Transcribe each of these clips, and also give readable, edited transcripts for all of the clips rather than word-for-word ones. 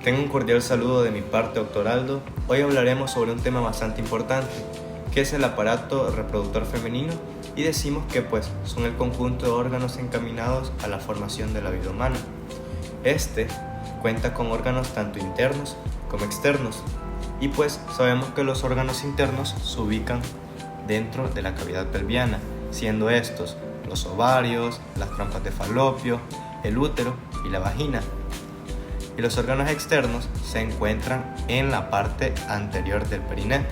Tengo un cordial saludo de mi parte, doctor Aldo. Hoy hablaremos sobre un tema bastante importante, que es el aparato reproductor femenino, y decimos que son el conjunto de órganos encaminados a la formación de la vida humana. Este cuenta con órganos tanto internos como externos, y sabemos que los órganos internos se ubican dentro de la cavidad pelviana, siendo estos los ovarios, las trompas de falopio, el útero y la vagina. Y los órganos externos se encuentran en la parte anterior del perineo,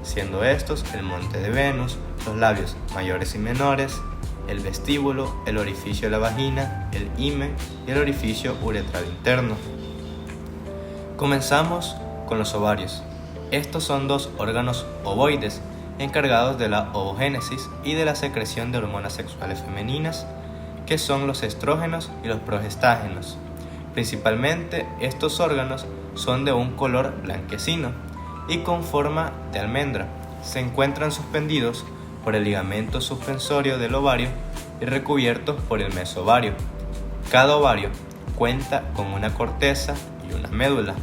siendo estos el monte de Venus, los labios mayores y menores, el vestíbulo, el orificio de la vagina, el himen y el orificio uretral interno. Comenzamos con los ovarios. Estos son dos órganos ovoides encargados de la ovogénesis y de la secreción de hormonas sexuales femeninas, que son los estrógenos y los progestágenos. Principalmente, estos órganos son de un color blanquecino y con forma de almendra. Se encuentran suspendidos por el ligamento suspensorio del ovario y recubiertos por el mesovario. Cada ovario cuenta con una corteza y una médula.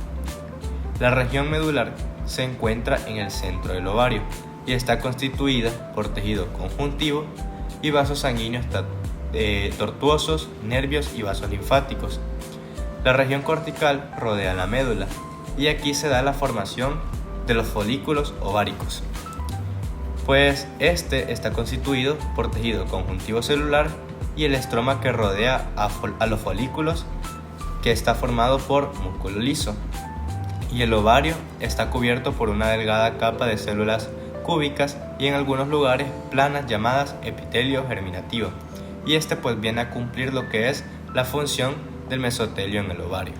La región medular se encuentra en el centro del ovario y está constituida por tejido conjuntivo y vasos sanguíneos tortuosos, nervios y vasos linfáticos. La región cortical rodea la médula y aquí se da la formación de los folículos ováricos, este está constituido por tejido conjuntivo celular y el estroma que rodea a los folículos, que está formado por músculo liso, y el ovario está cubierto por una delgada capa de células cúbicas y en algunos lugares planas llamadas epitelio germinativo, y viene a cumplir lo que es la función del mesotelio en el ovario.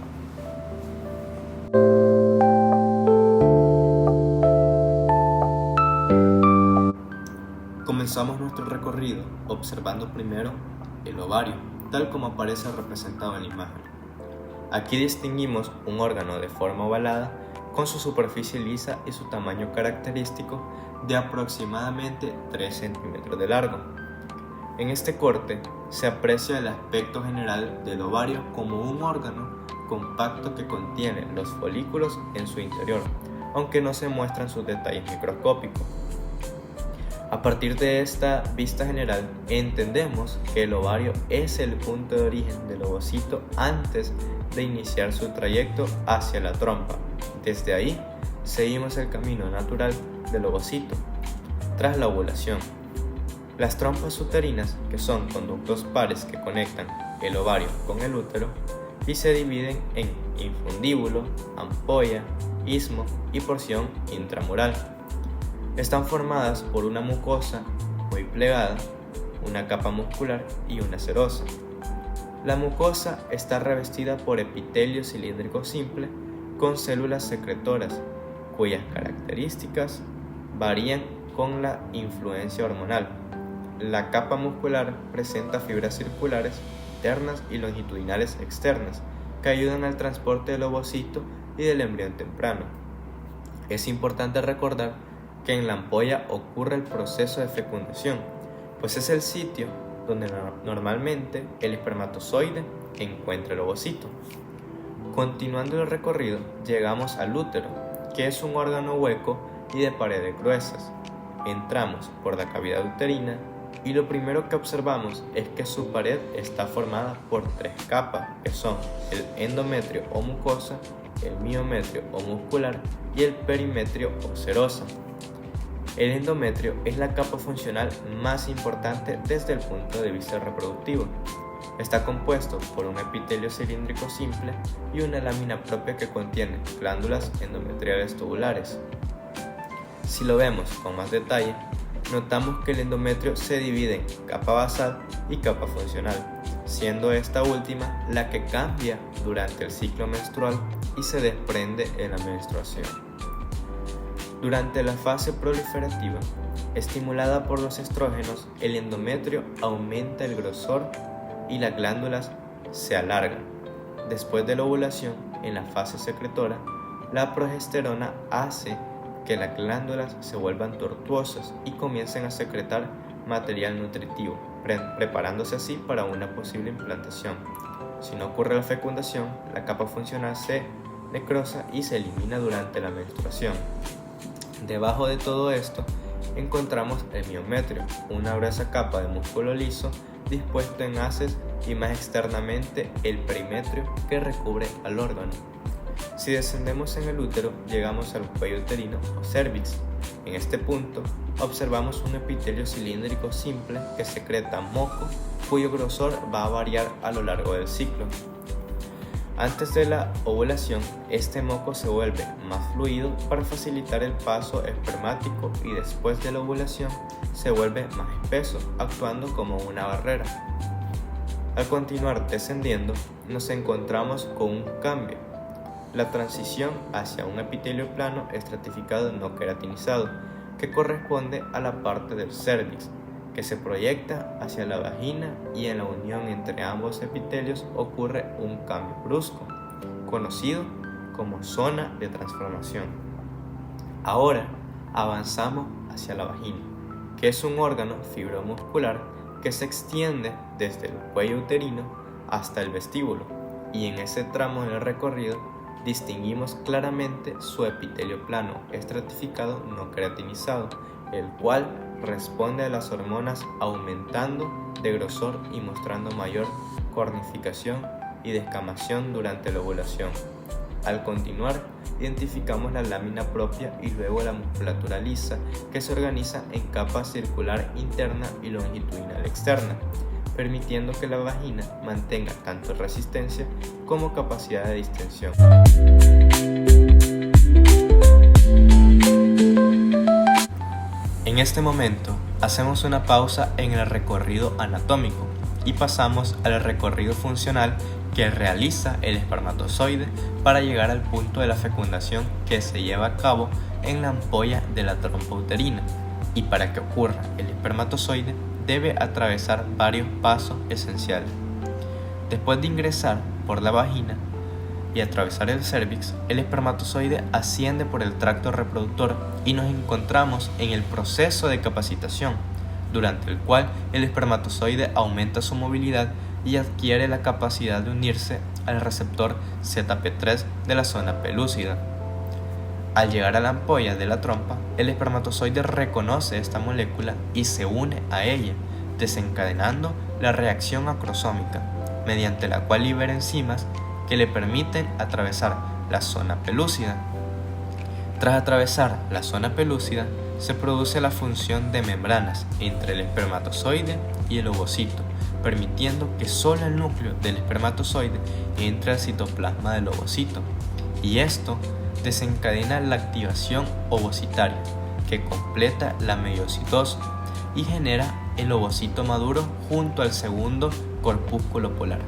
Comenzamos nuestro recorrido observando primero el ovario, tal como aparece representado en la imagen. Aquí distinguimos un órgano de forma ovalada con su superficie lisa y su tamaño característico de aproximadamente 3 centímetros de largo. En este corte se aprecia el aspecto general del ovario como un órgano compacto que contiene los folículos en su interior, aunque no se muestran sus detalles microscópicos. A partir de esta vista general, entendemos que el ovario es el punto de origen del ovocito antes de iniciar su trayecto hacia la trompa. Desde ahí, seguimos el camino natural del ovocito. Tras la ovulación, las trompas uterinas, que son conductos pares que conectan el ovario con el útero, y se dividen en infundíbulo, ampolla, istmo y porción intramural. Están formadas por una mucosa muy plegada, una capa muscular y una serosa. La mucosa está revestida por epitelio cilíndrico simple con células secretoras, cuyas características varían con la influencia hormonal. La capa muscular presenta fibras circulares internas y longitudinales externas que ayudan al transporte del ovocito y del embrión temprano. Es importante recordar que en la ampolla ocurre el proceso de fecundación, es el sitio donde normalmente el espermatozoide encuentra el ovocito. Continuando el recorrido, llegamos al útero, que es un órgano hueco y de paredes gruesas. Entramos por la cavidad uterina y lo primero que observamos es que su pared está formada por 3 capas, que son el endometrio o mucosa, el miometrio o muscular y el perimetrio o serosa. El endometrio es la capa funcional más importante desde el punto de vista reproductivo. Está compuesto por un epitelio cilíndrico simple y una lámina propia que contiene glándulas endometriales tubulares. Si lo vemos con más detalle, notamos que el endometrio se divide en capa basal y capa funcional, siendo esta última la que cambia durante el ciclo menstrual y se desprende en la menstruación. Durante la fase proliferativa, estimulada por los estrógenos, el endometrio aumenta el grosor y las glándulas se alargan. Después de la ovulación, en la fase secretora, la progesterona hace que las glándulas se vuelvan tortuosas y comiencen a secretar material nutritivo, preparándose así para una posible implantación. Si no ocurre la fecundación, la capa funcional se necrosa y se elimina durante la menstruación. Debajo de todo esto encontramos el miometrio, una gruesa capa de músculo liso dispuesto en haces, y más externamente el perimetrio que recubre al órgano. Si descendemos en el útero, llegamos al cuello uterino o cervix. En este punto observamos un epitelio cilíndrico simple que secreta moco, cuyo grosor va a variar a lo largo del ciclo. Antes de la ovulación, este moco se vuelve más fluido para facilitar el paso espermático, y después de la ovulación se vuelve más espeso, actuando como una barrera. Al continuar descendiendo, nos encontramos con un cambio: la transición hacia un epitelio plano estratificado no queratinizado, que corresponde a la parte del cérvix, que se proyecta hacia la vagina, y en la unión entre ambos epitelios ocurre un cambio brusco, conocido como zona de transformación. Ahora avanzamos hacia la vagina, que es un órgano fibromuscular que se extiende desde el cuello uterino hasta el vestíbulo, y en ese tramo del recorrido distinguimos claramente su epitelio plano estratificado no queratinizado, el cual responde a las hormonas aumentando de grosor y mostrando mayor cornificación y descamación durante la ovulación. Al continuar, identificamos la lámina propia y luego la musculatura lisa, que se organiza en capa circular interna y longitudinal externa, permitiendo que la vagina mantenga tanto resistencia como capacidad de distensión. En este momento, hacemos una pausa en el recorrido anatómico y pasamos al recorrido funcional que realiza el espermatozoide para llegar al punto de la fecundación, que se lleva a cabo en la ampolla de la trompa uterina. Y para que ocurra el espermatozoide, debe atravesar varios pasos esenciales. Después de ingresar por la vagina y atravesar el cérvix, el espermatozoide asciende por el tracto reproductor y nos encontramos en el proceso de capacitación, durante el cual el espermatozoide aumenta su movilidad y adquiere la capacidad de unirse al receptor ZP3 de la zona pelúcida. Al llegar a la ampolla de la trompa, el espermatozoide reconoce esta molécula y se une a ella, desencadenando la reacción acrosómica, mediante la cual libera enzimas que le permiten atravesar la zona pelúcida. Tras atravesar la zona pelúcida, se produce la función de membranas entre el espermatozoide y el ovocito, permitiendo que solo el núcleo del espermatozoide entre al citoplasma del ovocito, y esto desencadena la activación ovocitaria, que completa la meiocitosis y genera el ovocito maduro junto al segundo corpúsculo polar.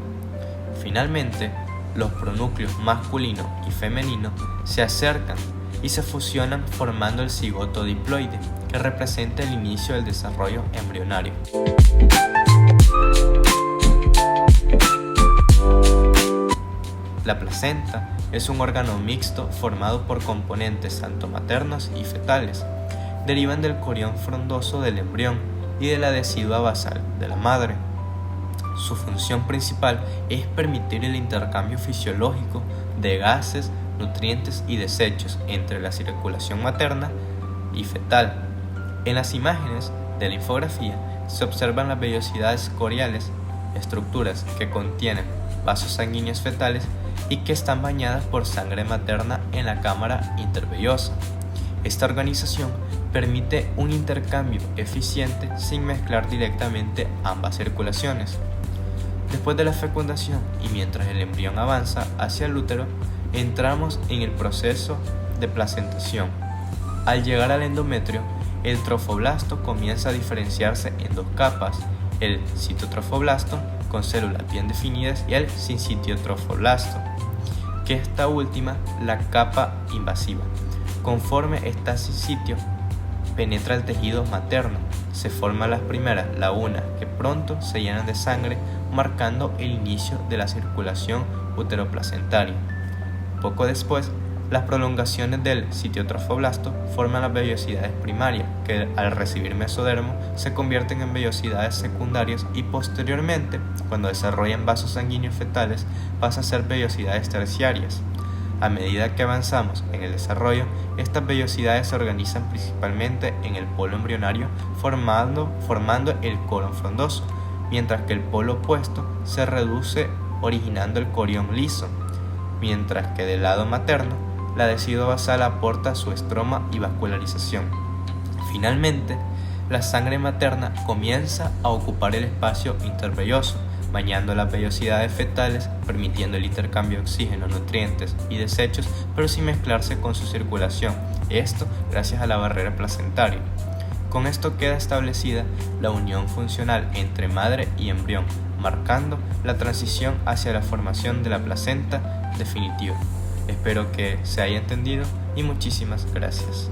Finalmente, los pronúcleos masculino y femenino se acercan y se fusionan formando el cigoto diploide, que representa el inicio del desarrollo embrionario. La placenta es un órgano mixto formado por componentes tanto maternos y fetales. Derivan del corión frondoso del embrión y de la decidua basal de la madre. Su función principal es permitir el intercambio fisiológico de gases, nutrientes y desechos entre la circulación materna y fetal. En las imágenes de la infografía se observan las vellosidades coriales, estructuras que contienen vasos sanguíneos fetales y que están bañadas por sangre materna en la cámara intervellosa. Esta organización permite un intercambio eficiente sin mezclar directamente ambas circulaciones. Después de la fecundación y mientras el embrión avanza hacia el útero, entramos en el proceso de placentación. Al llegar al endometrio, el trofoblasto comienza a diferenciarse en dos capas: el citotrofoblasto, con células bien definidas, y el sincitiotrofoblasto, que esta última la capa invasiva. Conforme está sincitio, penetra el tejido materno. Se forman las primeras lagunas que pronto se llenan de sangre, marcando el inicio de la circulación uteroplacentaria. Poco después, Las prolongaciones del citotrofoblasto forman las vellosidades primarias, que al recibir mesodermo se convierten en vellosidades secundarias y posteriormente, cuando desarrollan vasos sanguíneos fetales, pasan a ser vellosidades terciarias. A medida que avanzamos en el desarrollo, estas vellosidades se organizan principalmente en el polo embrionario formando el colon frondoso, mientras que el polo opuesto se reduce originando el corión liso, mientras que del lado materno la deciduo basal aporta su estroma y vascularización. Finalmente, la sangre materna comienza a ocupar el espacio intervelloso, bañando las vellosidades fetales, permitiendo el intercambio de oxígeno, nutrientes y desechos, pero sin mezclarse con su circulación, esto gracias a la barrera placentaria. Con esto queda establecida la unión funcional entre madre y embrión, marcando la transición hacia la formación de la placenta definitiva. Espero que se haya entendido y muchísimas gracias.